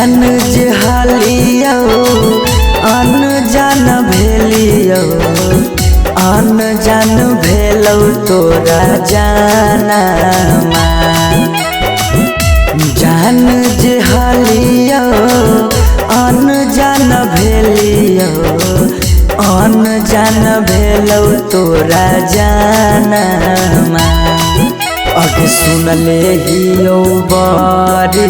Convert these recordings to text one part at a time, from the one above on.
जान जे हालियो अनजान भेलियो अनजान भेलौ तोरा जानमा जान जे हालियो अनजान भेलियो अनजान भेलौ तोरा जानमा अगे सुनले हियो बड़ी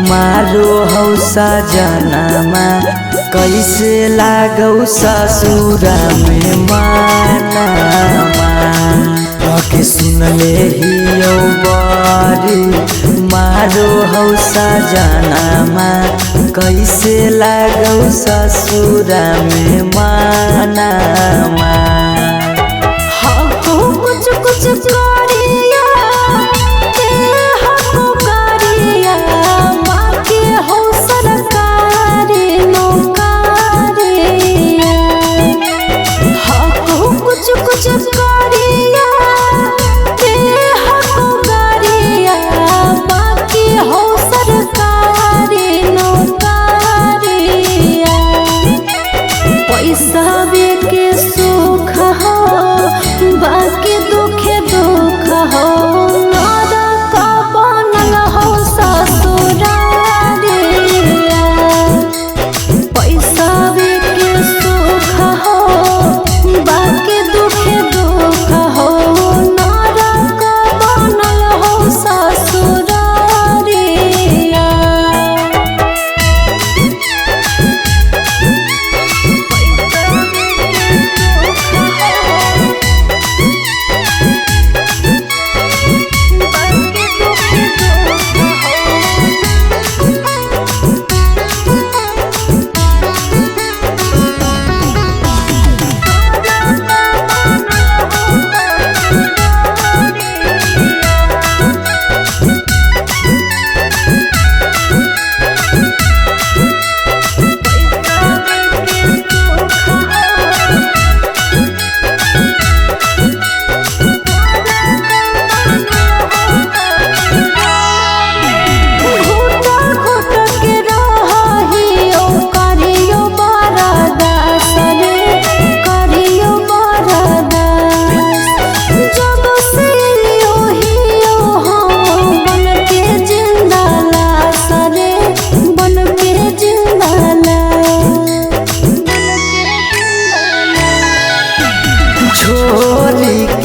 मारो हौ सजनमा कैसे लागौ ससुरा में मानमा अगे सुनले हियो बड़ी मारो हौ सजनमा कैसे लागौ ससुरा में मानमा कुछ कुछ छोरी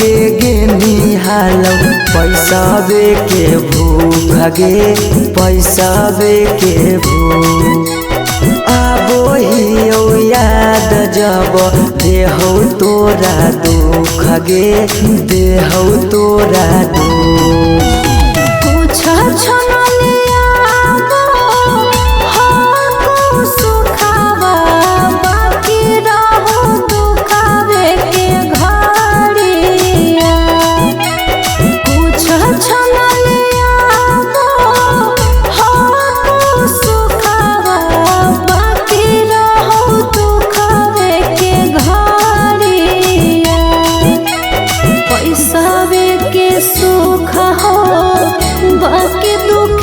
के गेनी हालौ पैसाबे के भूख गे पैसाबे के भूख आबो हियो याद जब देहौ तोरा दुख गे देहौ तोरा दुख कुछ सुख हो बाकी दुख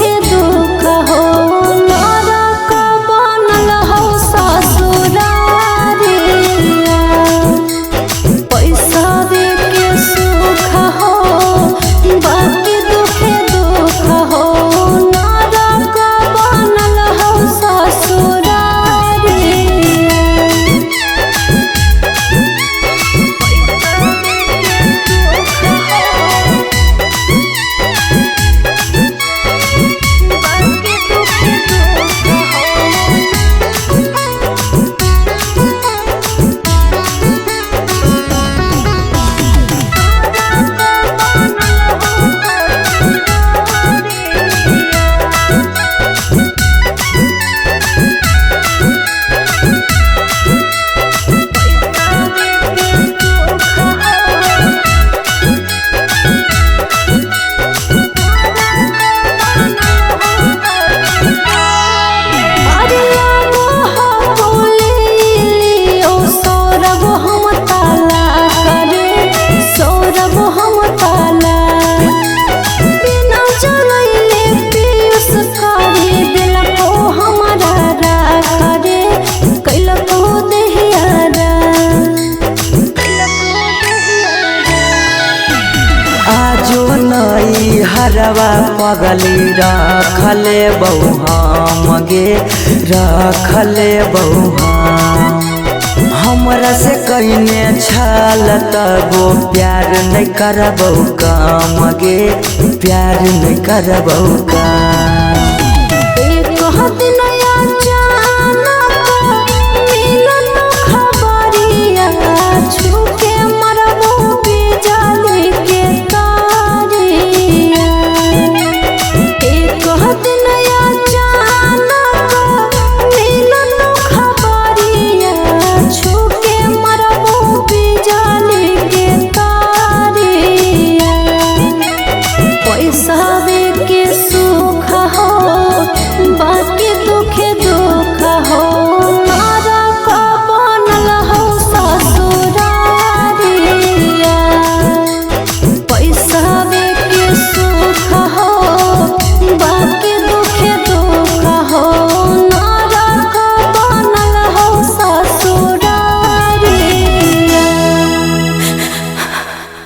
घरवा पगली रखले बहु हम गे रखले बहु हमरा से कइने छल तबो प्यार नहीं करबौ काम गे प्यार नहीं करबौ काम।